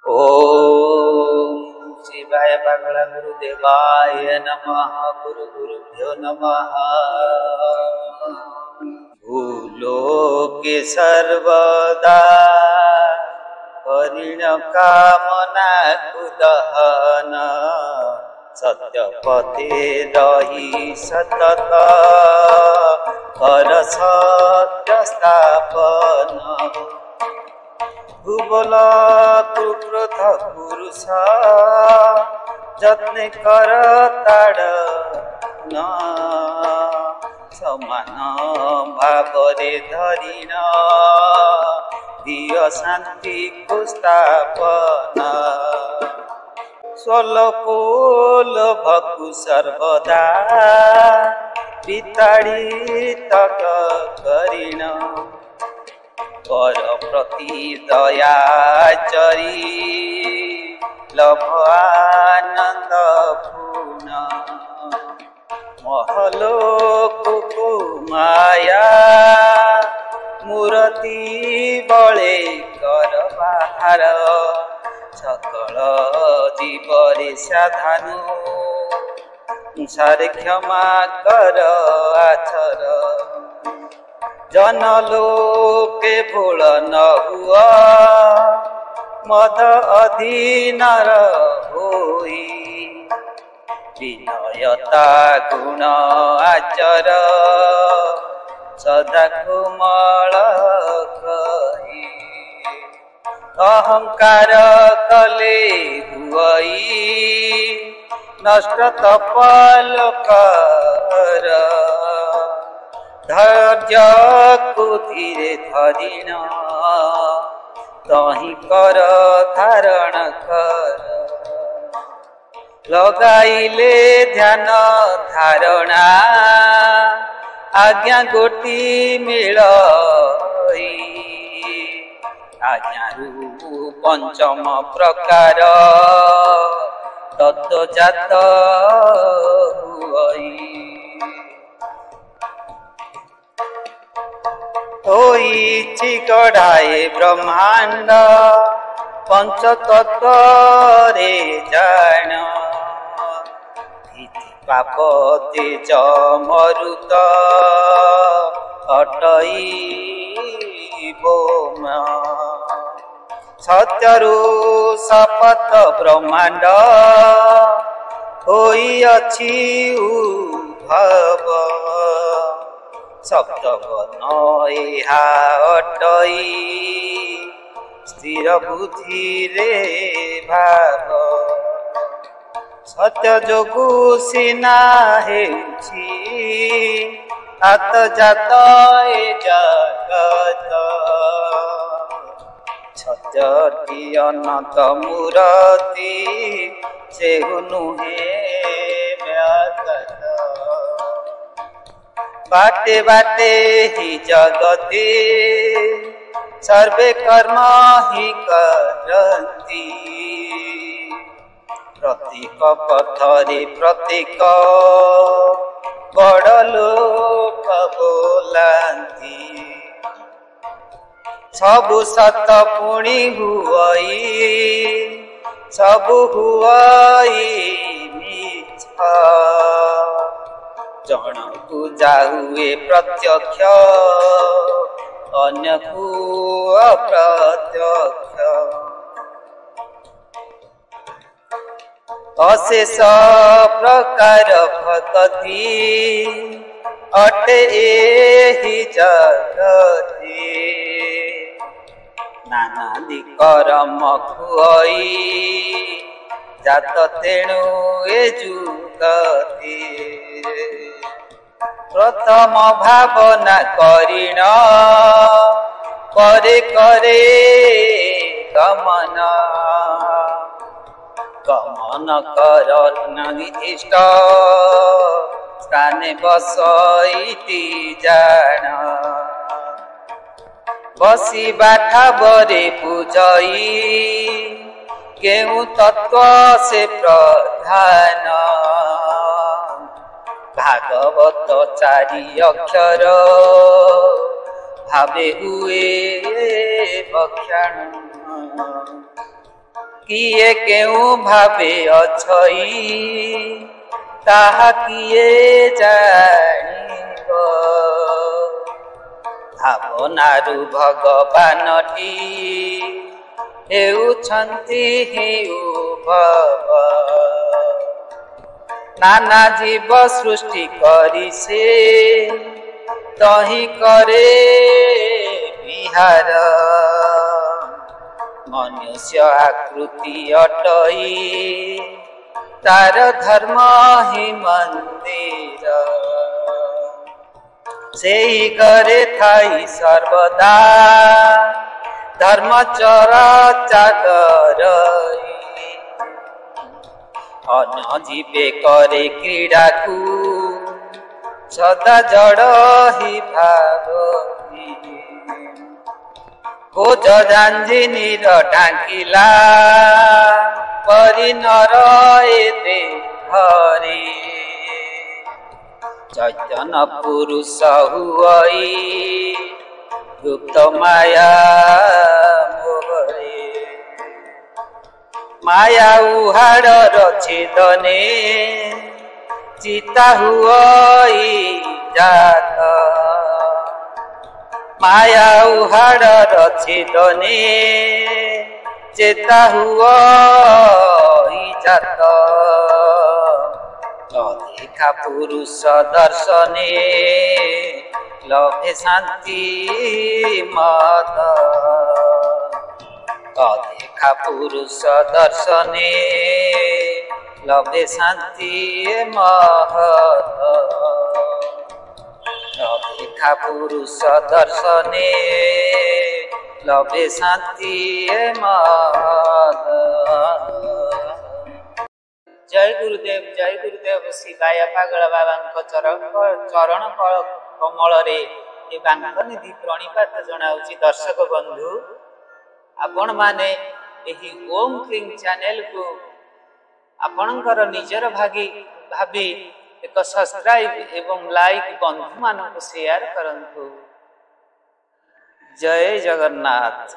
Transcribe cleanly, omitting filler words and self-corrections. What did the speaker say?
ओम शिवाय मंगल गुरुदेवाय नमः। गुरु गुरुभ्यो नमः। भूलोके सर्वदा हरिण कामना कुदहन सत्य पथे रही सतत कर सत्य स्थापन भूगोल कुकृत पुरुष যত্নে কর তাড়ন সমান ভাবরে ধরিন দিয় শান্তি স্থাপন স্বলোকোলভকু সর্বদা বিতাড়িত করিণ कर प्रति दया चरी लभ आनंद पूर्ण महलोक माया मूर्ति बले कर बाहार सकल जीवरे साधानु सारे क्षमा कर आचर जनलोके भूल न हुआ मद अधीनर होई विनयता गुण आचर सदा कोमल कही अहंकार कले हुई नष्ट तपल कर धैर्य को धीरे धरिण तही कर धारण कर लगाइले ध्यान धारणा आज्ञा गोटी मिल आज्ञा पंचम प्रकार तत्वजात हुई होइछि गढ़ाए ब्रह्मांड पंचतत्व रे जान पाप तेज मरुत हटई बोम सत्यरु शपथ ब्रह्मांड होई अछि उद्भव सप्तवन इहा अटई स्थिर बुद्धि रे भाव सत्य जोगु सिना हेउछि आत्मजात ए जगत सत्यटी अनंत मूर्ति सेहु नुहे व्यागत बाटे बाटे ही जगते सर्वे कर्म ही करती प्रत्येक पथरे प्रत्येक बड़ लोक बोलांती सबु सत पुणी हुई सबु हुई मिछ जनकु जाहुए प्रत्यक्ष अन्यकु अप्रत्यक्ष अशेष प्रकार भक्ति अटे एहि जगति नाना कर्म खुई जात तेणु ए जुगति प्रथम भावना करिण करे करे गमन गमन कर इष्ट स्थाने बसईति जान बसी बाठा बरे पूजई केउ तत्व से प्रधान भागवत चारि अक्षर भावे हुए भक्षण किए केउ भावे अछई ताहा किए जानिब भावनारु भगवानटी हेउछन्ति हि उभव नाना जीव सृष्टि करी से तही करे विहार मनुष्य आकृति अटई तार धर्म ही मंदिर सेई करे थाई सर्वदा धर्मचर्चा करई अन्न जीवे करे क्रीड़ा को सदा जड़ ही भावी खोज जांजिनीर ढांकिला परि नर एते हरि चैतन्य पुरुष हुई गुप्त माया मोहरे माया उहाड़ छेदने चिता हुई जात माया उहाड़ छेदने चेता हुई जात देखा पुरुष दर्शने लभे शांति मद देखा पुरुष दर्शने लभे शांति महत देखा पुरुष दर्शने लभे शांति महत। जय गुरुदेव श्री गाया पागल बाबा चरण कमल निधि प्रणिपात जनाऊँगी दर्शक बंधु आपण माने एही ओम क्लिंग चैनल को आपणकर निजर भाभी एक सब्सक्राइब एवं लाइक बंधु मान शेयर करंतु। जय जगन्नाथ।